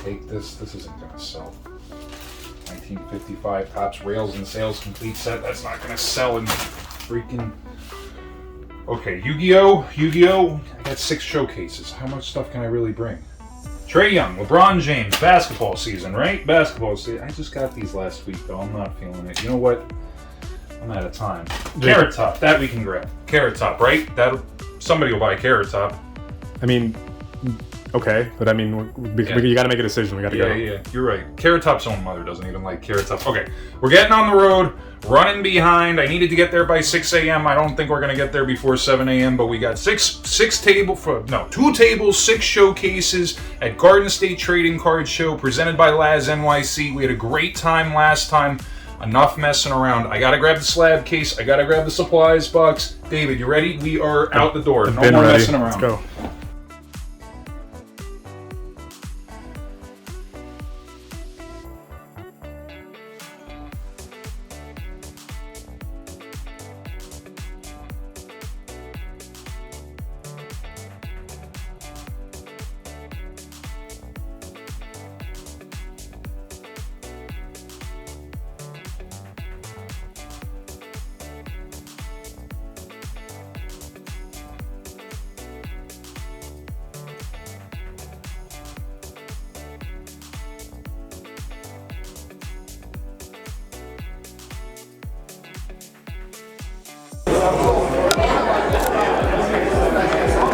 take this. This isn't gonna sell. 1955 Topps Rails and Sales Complete Set. That's not gonna sell in freaking... Okay, Yu-Gi-Oh! I got 6 showcases. How much stuff can I really bring? Trae Young, LeBron James, basketball season, right? Basketball season. I just got these last week, though. I'm not feeling it. You know what? I'm out of time. Carrot Top, that we can grab. Carrot Top, right? Somebody will buy Carrot Top. I mean, okay, but I mean, you got to make a decision. We got to go. Yeah, you're right. Carrot Top's own mother doesn't even like Carrot Top. Okay, we're getting on the road, running behind. I needed to get there by 6 a.m. I don't think we're gonna get there before 7 a.m. But we got 2 tables, 6 showcases at Garden State Trading Card Show presented by Laz NYC. We had a great time last time. Enough messing around. I gotta grab the slab case. I gotta grab the supplies box. David, you ready? We are out the door. No more messing around. Let's go.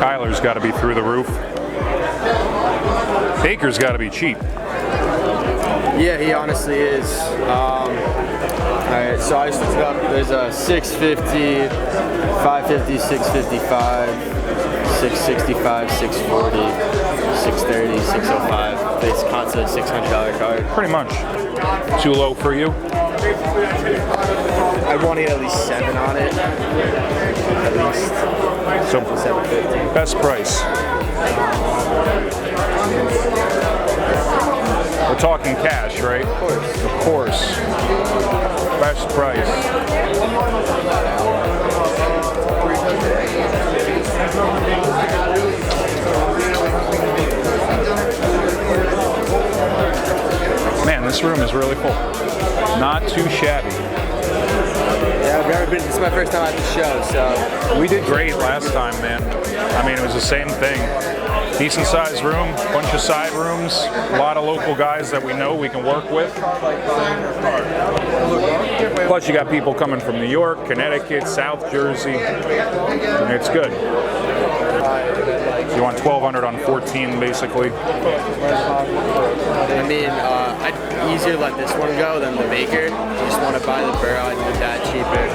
Kyler's got to be through the roof. Baker's got to be cheap. Yeah, he honestly is. Alright, so I just looked it up. There's a 650, 550, 655, 665, 640, 630, 605. It's considered a $600 card. Pretty much. Too low for you? I want to get at least 7 on it. At least. So 750. best price. We're talking cash, right? Of course. Of course. Best price. Man, this room is really full. Not too shabby. Yeah, I've never been. This is my first time at the show, so. We did great last time, man. I mean, it was the same thing. Decent sized room, bunch of side rooms, a lot of local guys that we know we can work with. Plus you got people coming from New York, Connecticut, South Jersey. It's good. You want 1,200 on 14, basically. I mean, I'd easier let this one go than the Baker. You just want to buy the Burrow, I'd do that cheaper.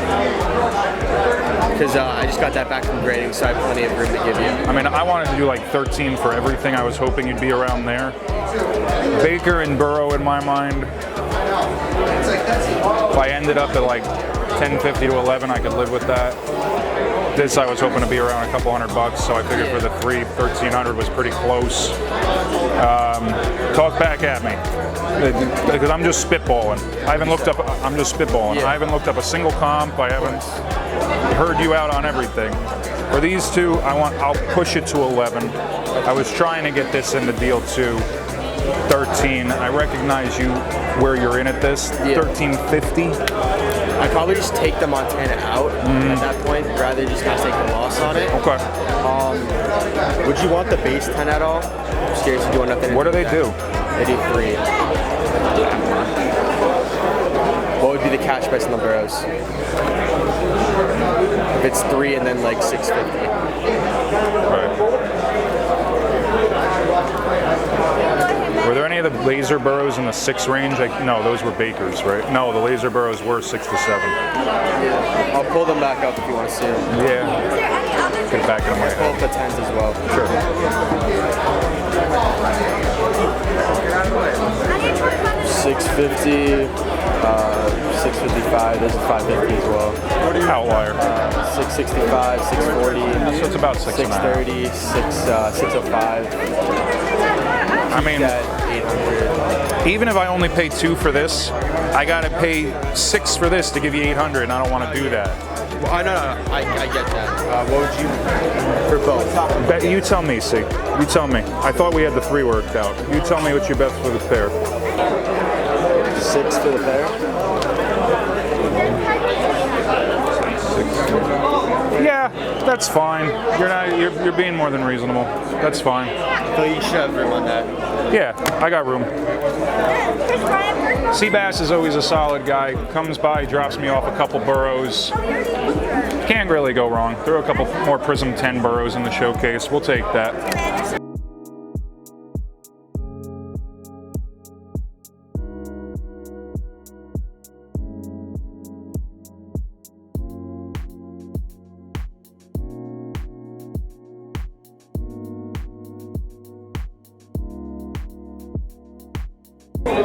Because I just got that back from grading, so I have plenty of room to give you. I mean, I wanted to do like 13 for everything. I was hoping you'd be around there. Baker and Burrow in my mind. If I ended up at like 1050 to 11, I could live with that. This I was hoping to be around a couple $100, so I figured for the 1300 was pretty close. Talk back at me, because I'm just spitballing. I'm just spitballing. I haven't looked up a single comp. I haven't heard you out on everything. For these two, I'll push it to 11. I was trying to get this in the deal too. 13. I recognize you where you're in at this. 1350. I'd probably just take the Montana out at that point, rather than just kind of take the loss on it. Okay. Would you want the base 10 at all? I'm scared to do nothing. What do they do? They do 3. What would be the cash price on the Burrows? If it's 3 and then like 650. Right. Were there any of the laser burrows in the 6 range? No, those were Bakers, right? No, the laser burrows were 6 to 7. Yeah. I'll pull them back up if you want to see them. Yeah. Get back in my head. Pull up the 10s as well. Sure. 650, 655. There's a 550 as well. Outlier. 665, 640. So it's about 630, 605. I mean, even if I only pay 2 for this, I gotta pay $6 for this to give you $800, and I don't want to do that. Well, no, I get that. What would you for both? You tell me, see. You tell me. I thought we had the 3 worked out. You tell me what you bet for the pair. 6 for the pair. 6. Yeah, that's fine. You're being more than reasonable. That's fine. So you should have room on that. Yeah, I got room. Seabass is always a solid guy. Comes by, drops me off a couple burrows. Can't really go wrong. Throw a couple more Prism 10 burrows in the showcase. We'll take that.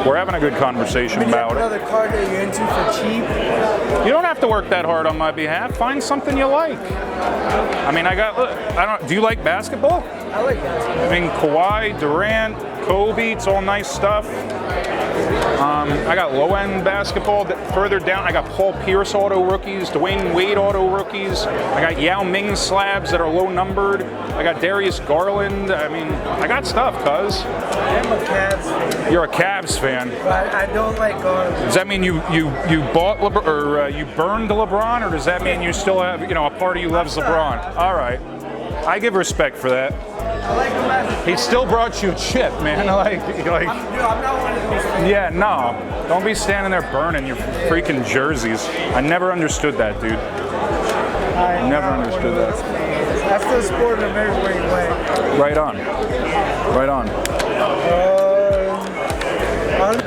We're having a good conversation about it. Another card that you're into for cheap? You don't have to work that hard on my behalf. Find something you like. I mean, do you like basketball? I like basketball. I mean, Kawhi, Durant, Kobe, it's all nice stuff. I got low-end basketball. Further down, I got Paul Pierce auto rookies, Dwayne Wade auto rookies. I got Yao Ming slabs that are low-numbered. I got Darius Garland. I mean, I got stuff, cuz. I'm a Cavs fan. You're a Cavs fan. But I don't like Garland. Does that mean you bought LeBron, or you burned LeBron, or does that mean you still have, a part of you loves LeBron? All right. I give respect for that. I like him as a He still brought you a chip, man. Like. I'm not one of those fans. Yeah, no. Don't be standing there burning your freaking jerseys. I never understood that, dude. Never understood that. That's the sport in America where you play. Right on. Right on.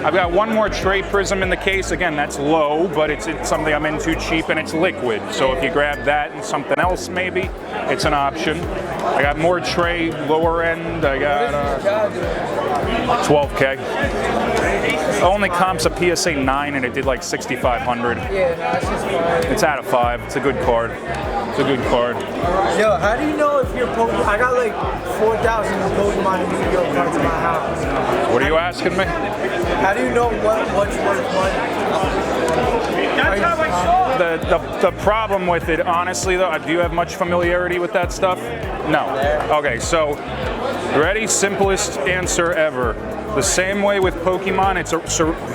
I've got one more Trey Prism in the case. Again, that's low, but it's something I'm into cheap, and it's liquid. So if you grab that and something else, maybe, it's an option. I got more Trey, lower end. I got 12K. Only comps a PSA 9, and it did like 6,500. Yeah, no, it's just fine. It's out of 5. It's a good card. It's a good card. Yo, how do you know if you're Pokemon? I got like 4,000 Pokemon and Yu-Gi-Oh cards in my house. What are you asking me? How do you know what's worth money? The problem with it, honestly, though, do you have much familiarity with that stuff? No. Okay, so ready? Simplest answer ever. The same way with Pokemon, it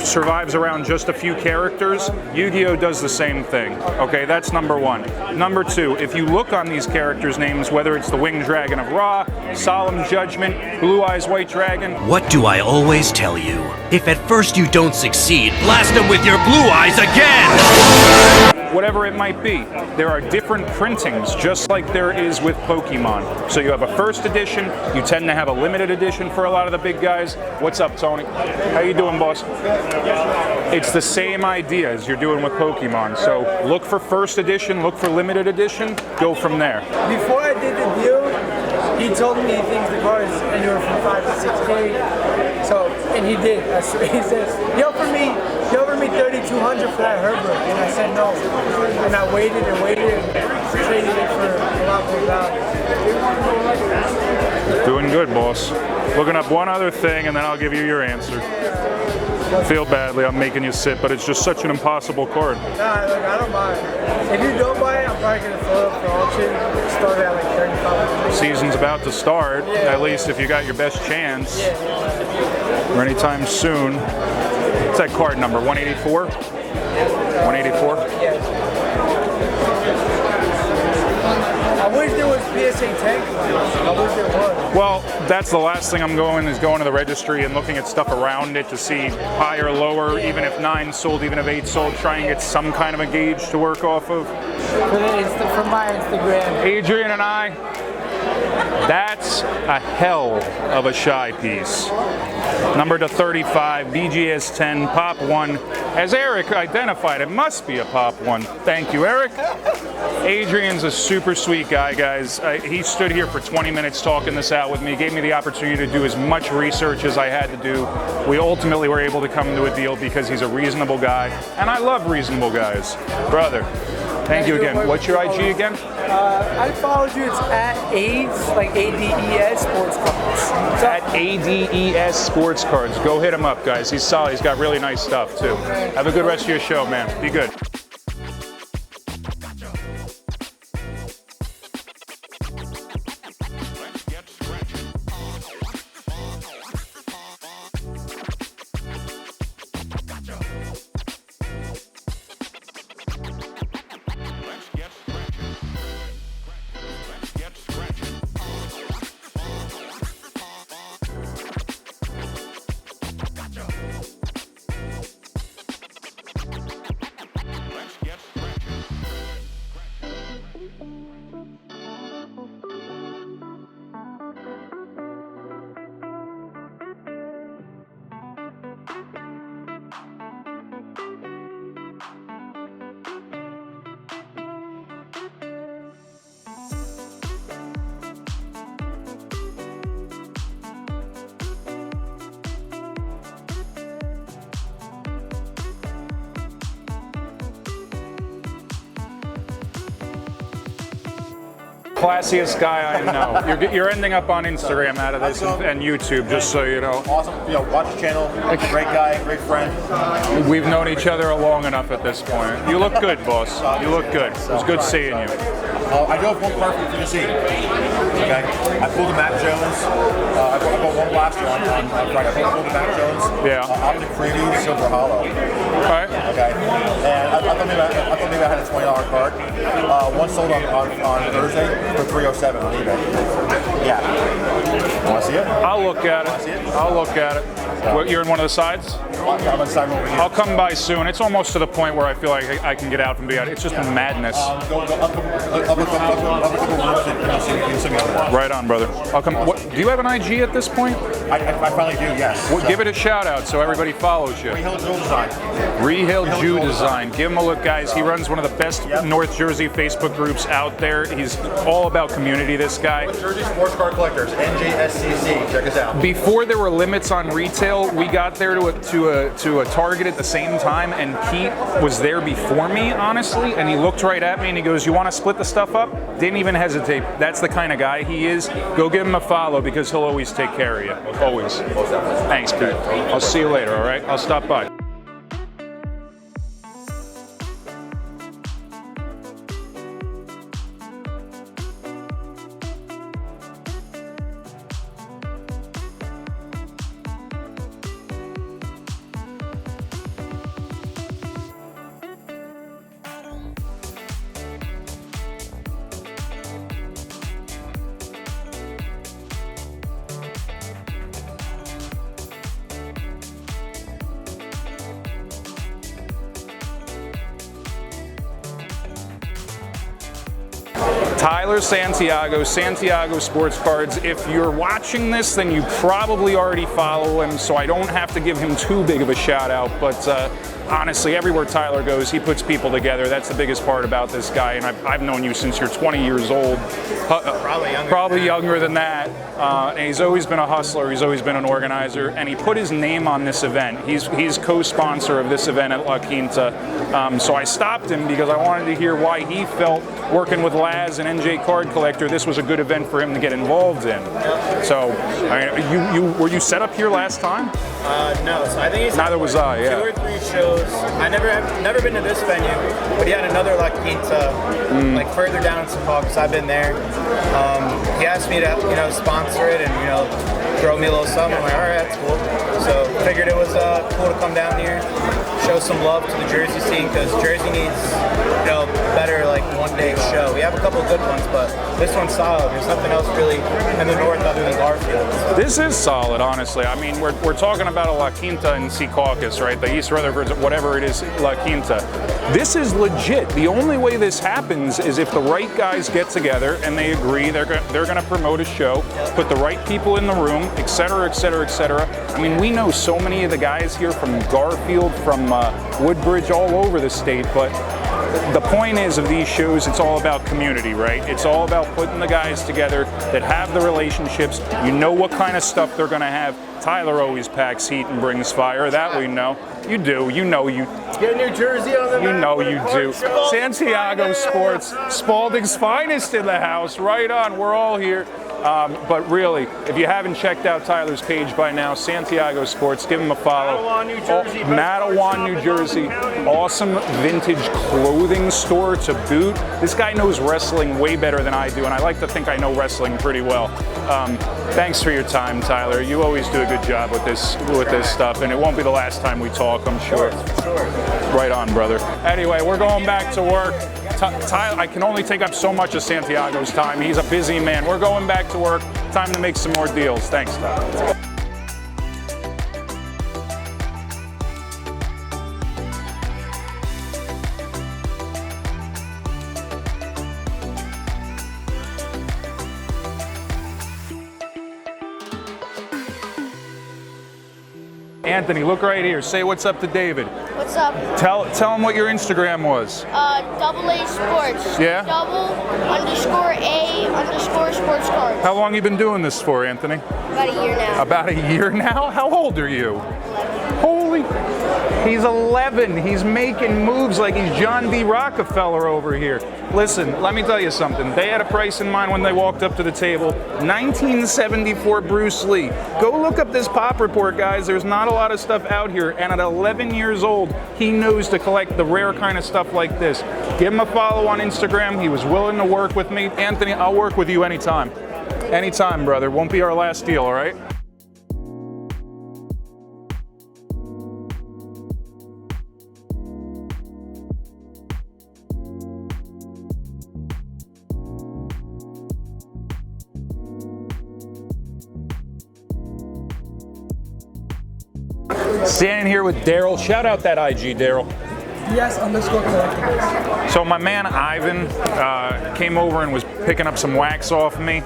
survives around just a few characters. Yu-Gi-Oh does the same thing. Okay, that's number 1. Number 2, if you look on these characters' names, whether it's the Winged Dragon of Ra, Solemn Judgment, Blue Eyes White Dragon. What do I always tell you? If at first you don't succeed, blast them with your blue eyes again! Whatever it might be, there are different printings, just like there is with Pokemon. So you have a first edition, you tend to have a limited edition for a lot of the big guys. What's up, Tony? How you doing, boss? It's the same idea as you're doing with Pokemon. So look for first edition, look for limited edition, go from there. Before I did the deal, he told me he thinks the cards anywhere from 5 to 6K. So, and he did. He says, he offered me 3,200 for that Herbert, and I said no. And I waited and traded it for a lot more value. Doing good, boss. Looking up one other thing, and then I'll give you your answer. Feel badly, I'm making you sit, but it's just such an impossible card. Nah, look, I don't mind. If you don't buy it, I'm probably going to throw it up for auction. Start at like 35. Season's about to start, at least if you got your best chance. Or anytime soon. What's that card number? 184? 184? Yeah. I wish there was PSA 10. I wish there was. Well, that's the last thing I'm going to the registry and looking at stuff around it to see higher or lower, even if 9 sold, even if 8 sold, try and get some kind of a gauge to work off of. For my Instagram. Adrian and I, that's a hell of a shy piece. Number to 35, BGS 10, Pop 1. As Eric identified, it must be a Pop 1. Thank you, Eric. Adrian's a super sweet guy, guys. He stood here for 20 minutes talking this out with me, gave me the opportunity to do as much research as I had to do. We ultimately were able to come to a deal because he's a reasonable guy, and I love reasonable guys. Brother, Thank you again. What's your IG again? I followed you. It's at AIDS, like ADES sportscards. At ADES sportscards. Go hit him up, guys. He's solid. He's got really nice stuff too. Have a good rest of your show, man. Be good. Classiest guy I know. You're ending up on Instagram out of this and YouTube, just so you know. Awesome. Watch the channel. Great guy, great friend. We've known each other long enough at this point. You look good, boss. You look good. It was good seeing you. I do have one perfect for the scene. Okay. I pulled a Matt Jones. I bought one last one on Friday. I pulled a Matt Jones. Yeah. Optic Preview Silver Hollow. All right. Okay. And I thought maybe I had a $20 card. One sold on Thursday for $307 on eBay. Yeah. Want to see it? I'll look at it. I'll look at it. What, you're in one of the sides? I'm on the side over here. I'll come by soon. It's almost to the point where I feel like I can get out and be out. It's just madness. Go up a couple rooms and see me over there. Right on, brother. I'll come. What, do you have an IG at this point? I finally do, yes. Well, give it a shout out so everybody follows you. Rehill Jewel Design. Rehill Jew Design. Give him a look, guys. He runs one of the best North Jersey Facebook groups out there. He's all about community, this guy. Jersey Sports Card Collectors, NJSCC. Check us out. Before there were limits on retail, we got there to a Target at the same time, and Pete was there before me, honestly, and he looked right at me and he goes, "You want to split the stuff up?" Didn't even hesitate. That's the kind of guy he is. Go give him a follow because he'll always take care of you. Always. Thanks, Pete. I'll see you later, all right? I'll stop by. Tyler Santiago, Santiago Sports Cards. If you're watching this, then you probably already follow him, so I don't have to give him too big of a shout out, but honestly, everywhere Tyler goes, he puts people together. That's the biggest part about this guy, and I've known you since you're 20 years old. Probably younger than that. And he's always been a hustler, he's always been an organizer, and he put his name on this event. He's co-sponsor of this event at La Quinta. So I stopped him because I wanted to hear why he felt working with Laz and NJ Card Collector, this was a good event for him to get involved in. So, I mean, were you set up here last time? No, so I think he's neither was I. Yeah. 2 or 3 shows. I never been to this venue, but he had another La Quinta, like further down in Secaucus. I've been there. He asked me to, sponsor it and throw me a little something. I'm like, all right, that's cool. So figured it was cool to come down here, show some love to the Jersey scene because Jersey needs better like one-day show. We have a couple of good ones, but this one's solid. There's nothing else really in the north other than Garfield. This is solid, honestly. I mean, we're talking about a La Quinta in Secaucus, right? The East Rutherford, whatever it is, La Quinta. This is legit. The only way this happens is if the right guys get together and they agree they're going to promote a show, put the right people in the room, et cetera, et cetera, et cetera. I mean, we know so many of the guys here from Garfield, from Woodbridge, all over the state, but the point is of these shows, it's all about community, right? It's all about putting the guys together that have the relationships, you know what kind of stuff they're going to have, Tyler always packs heat and brings fire. That we know. You do. You know you. Get New Jersey on the You map. know you do. Santiago Sports, Spalding's finest in the house. Right on. We're all here. But really, if you haven't checked out Tyler's page by now, Santiago Sports, give him a follow. Matawan, New Jersey. Matawan, New Jersey. Awesome vintage clothing store to boot. This guy knows wrestling way better than I do, and I like to think I know wrestling pretty well. Thanks for your time, Tyler. You always do a good job with this stuff, and it won't be the last time we talk, I'm sure. Right on, brother. Anyway, we're going back to work. Tyler, I can only take up so much of Santiago's time. He's a busy man. We're going back to work. Time to make some more deals. Thanks, Tyler. Anthony, look right here. Say what's up to David. What's up? Tell him what your Instagram was. AA Sports. Yeah? _A_sportscards. How long you been doing this for, Anthony? About a year now. About a year now? How old are you? 11. Holy, he's 11. He's making moves like he's John D. Rockefeller over here. Listen, let me tell you something. They had a price in mind when they walked up to the table. 1974 Bruce Lee. Go look up this pop report, guys. There's not a lot of stuff out here. And at 11 years old, he knows to collect the rare kind of stuff like this. Give him a follow on Instagram. He was willing to work with me. Anthony, I'll work with you anytime. Anytime, brother. Won't be our last deal, all right? Standing here with Daryl. Shout out that IG, Daryl. DS_collectibles. So my man Ivan came over and was picking up some wax off me.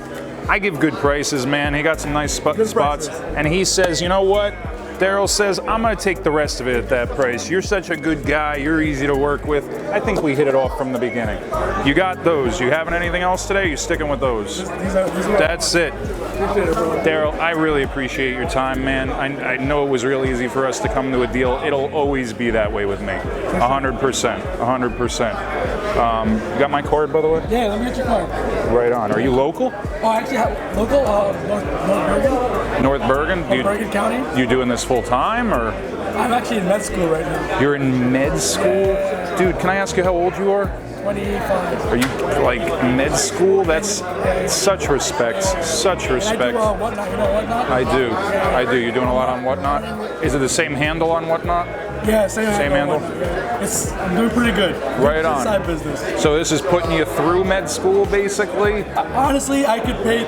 I give good prices, man. He got some nice spots. prices. And he says, you know what? Daryl says, I'm going to take the rest of it at that price. You're such a good guy. You're easy to work with. I think we hit it off from the beginning. You got those. You having anything else today? You sticking with those? These are That's it. Daryl, I really appreciate your time, man. I know it was real easy for us to come to a deal. It'll always be that way with me. 100%. 100%. You got my card, by the way? Yeah, let me get your card. Right on. Are you local? Oh, actually, local, North Bergen. North Bergen? Bergen County. You doing this full time, or? I'm actually in med school right now. You're in med school? Dude, can I ask you how old you are? 25. Are you like med school? That's such respect. Such respect. And I do Whatnot, you know Whatnot? I do. I do. You're doing a lot on Whatnot? Is it the same handle on Whatnot? Yeah, same handle. I'm doing pretty good. Right on. Side business. So this is putting you through med school, basically? Honestly, I could pay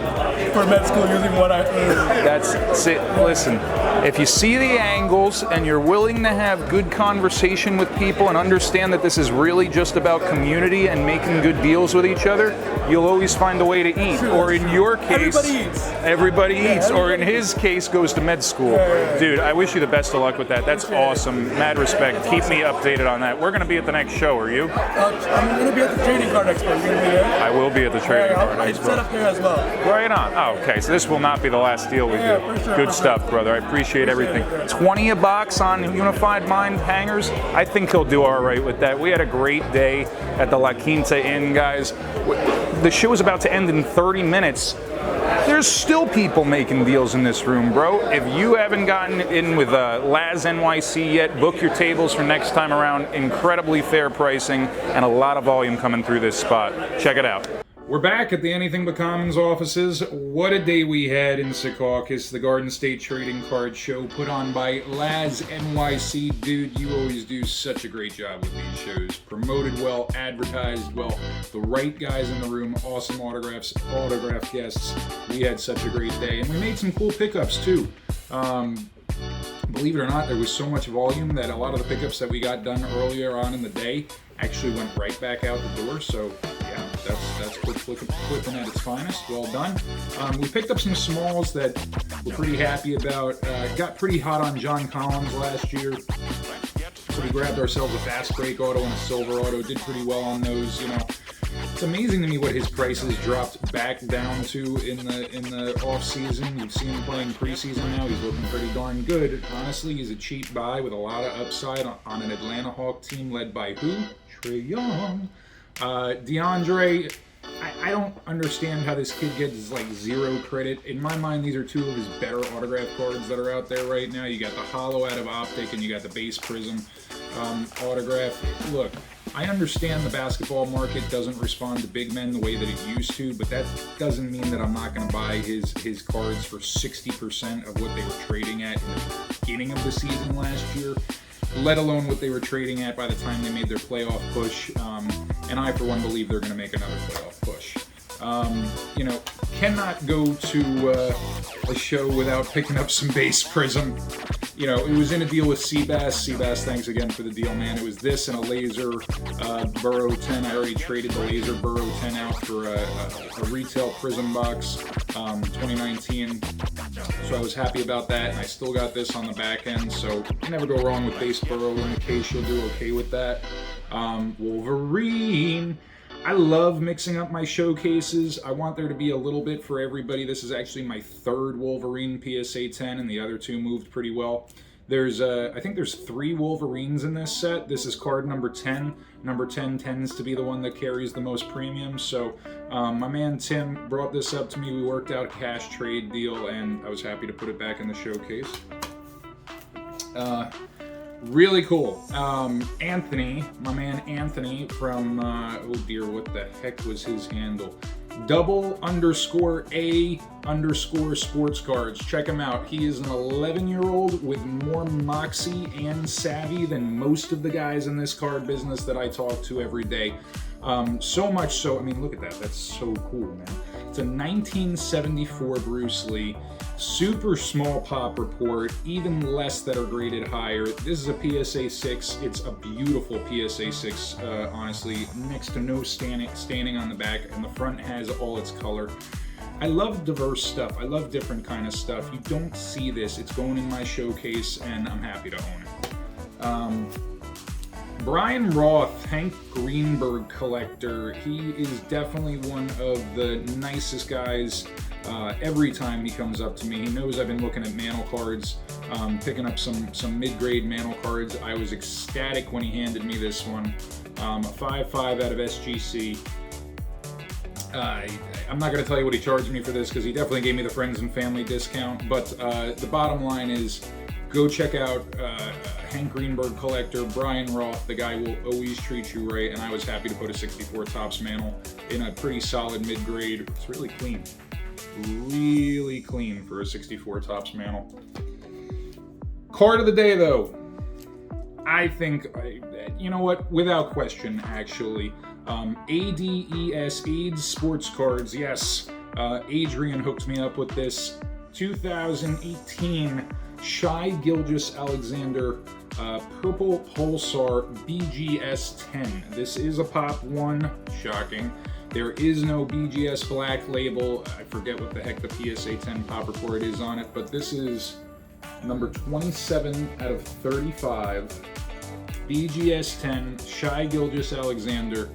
for med school using what I earn. That's it. Listen, if you see the angles and you're willing to have good conversation with people and understand that this is really just about community and making good deals with each other, you'll always find a way to eat. Or in your case, everybody eats. Or in his case, goes to med school. Dude, I wish you the best of luck with that. That's awesome. Mad respect. Keep me updated on that. We're going to be at the next show, are you? I'm going to be at the trading card expo. You're going to be there? I will be at the trading card expo. Set up there as well. Right on. Oh, okay. So this will not be the last deal we do. For sure, Good stuff, brother. I appreciate everything. 20 a box on Unified Mind hangers. I think he'll do all right with that. We had a great day at the La Quinta Inn, guys. The show is about to end in 30 minutes. There's still people making deals in this room, bro. If you haven't gotten in with Laz NYC yet, book your tables for next time around. Incredibly fair pricing and a lot of volume coming through this spot. Check it out. We're back at the Anything But Commons offices. What a day we had in Secaucus, the Garden State Trading Card Show put on by Laz NYC. Dude, you always do such a great job with these shows. Promoted well, advertised well, the right guys in the room, awesome autograph guests. We had such a great day, and we made some cool pickups too. Believe it or not, there was so much volume that a lot of the pickups that we got done earlier on in the day actually went right back out the door. So yeah, that's clipping at its finest. Well done. We picked up some smalls that we're pretty happy about. Got pretty hot on John Collins last year. So we grabbed ourselves a fast break auto and a silver auto. Did pretty well on those, you know. It's amazing to me what his prices dropped back down to in the off season. You've seen him playing preseason now. He's looking pretty darn good. Honestly, he's a cheap buy with a lot of upside on an Atlanta Hawk team led by who? Trae Young. DeAndre, I don't understand how this kid gets like 0 credit. In my mind, these are 2 of his better autograph cards that are out there right now. You got the holo out of Optic and you got the base prism autograph. Look, I understand the basketball market doesn't respond to big men the way that it used to, but that doesn't mean that I'm not going to buy his cards for 60% of what they were trading at in the beginning of the season last year, let alone what they were trading at by the time they made their playoff push. And I, for one, believe they're going to make another playoff push. You know, cannot go to a show without picking up some base prism. You know, it was in a deal with Seabass. Seabass, thanks again for the deal, man. It was this and a laser Burrow 10. I already traded the laser Burrow 10 out for a retail prism box 2019. So I was happy about that, and I still got this on the back end. So you never go wrong with base Burrow. In the case, you'll do okay with that. Wolverine. I love mixing up my showcases. I want there to be a little bit for everybody. This is actually my 3rd Wolverine PSA 10, and the other 2 moved pretty well. There's, I think there's 3 Wolverines in this set. This is card number 10. Number 10 tends to be the one that carries the most premium. So my man Tim brought this up to me. We worked out a cash trade deal, and I was happy to put it back in the showcase. Really cool. Anthony, my man Anthony from, oh dear, what the heck was his handle? _A_sportscards. Check him out. He is an 11-year-old with more moxie and savvy than most of the guys in this card business that I talk to every day. So much so, I mean, look at that. That's so cool, man. It's a 1974 Bruce Lee. Super small pop report, even less that are graded higher. This is a PSA 6. It's a beautiful PSA 6, honestly. Next to no staining on the back, and the front has all its color. I love diverse stuff. I love different kind of stuff. You don't see this. It's going in my showcase, and I'm happy to own it. Brian Roth, Hank Greenberg collector. He is definitely one of the nicest guys. Every time he comes up to me, he knows I've been looking at Mantle cards, picking up some mid-grade Mantle cards. I was ecstatic when he handed me this one, a 5.5 out of SGC. I'm not going to tell you what he charged me for this because he definitely gave me the friends and family discount, but the bottom line is go check out Hank Greenberg collector, Brian Roth. The guy will always treat you right, and I was happy to put a 64 Topps Mantle in a pretty solid mid-grade. It's really clean. Really clean for a 64 Topps Mantle. Card of the day, though. I think, you know what? Without question, actually. ADES, AIDS Sports Cards. Yes, Adrian hooked me up with this 2018 Shai Gilgeous-Alexander Purple Pulsar BGS 10. This is a Pop 1. Shocking. There is no BGS Black label. I forget what the heck the PSA 10 Pop Report is on it, but this is number 27 out of 35. BGS 10, Shai Gilgeous-Alexander.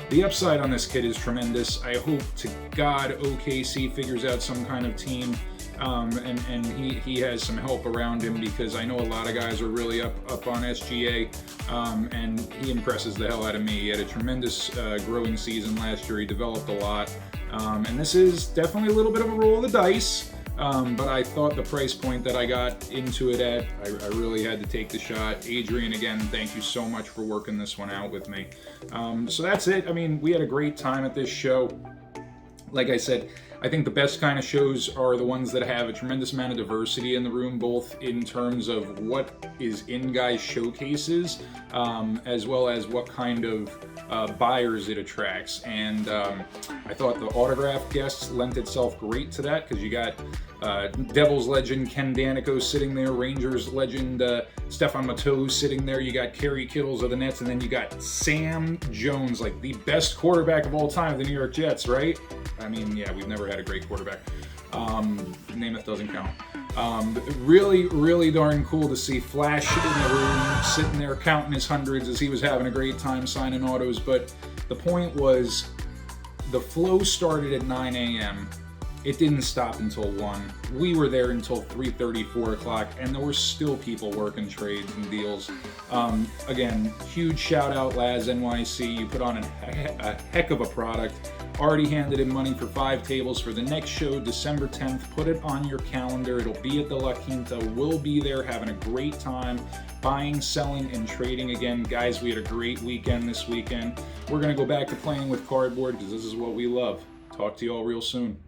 The upside on this kid is tremendous. I hope to God OKC figures out some kind of team, and he has some help around him, because I know a lot of guys are really up on SGA, and he impresses the hell out of me. He had a tremendous growing season last year. He developed a lot, and this is definitely a little bit of a roll of the dice. But I thought the price point that I got into it at, I really had to take the shot. Adrian, again, thank you so much for working this one out with me. So that's it. I mean, we had a great time at this show. Like I said, I think the best kind of shows are the ones that have a tremendous amount of diversity in the room, both in terms of what is in guys' showcases, as well as what kind of buyers it attracts. And I thought the autograph guests lent itself great to that, because you got Devils legend Ken Daneyko sitting there, Rangers legend Stefan Matteau sitting there, you got Kerry Kittles of the Nets, and then you got Sam Jones, like the best quarterback of all time of the New York Jets, right? I mean, yeah, we've never had a great quarterback. Namath doesn't count. Really, really darn cool to see Flash in the room, sitting there counting his hundreds as he was having a great time signing autos. But the point was, The flow started at 9 a.m. It didn't stop until 1. We were there until 3:30, 4 o'clock, and there were still people working trades and deals. Again, huge shout out, Laz NYC. You put on a heck of a product. Already handed in money for 5 tables for the next show, December 10th. Put it on your calendar. It'll be at the La Quinta. We'll be there having a great time, buying, selling, and trading again. Guys, we had a great weekend this weekend. We're going to go back to playing with cardboard because this is what we love. Talk to you all real soon.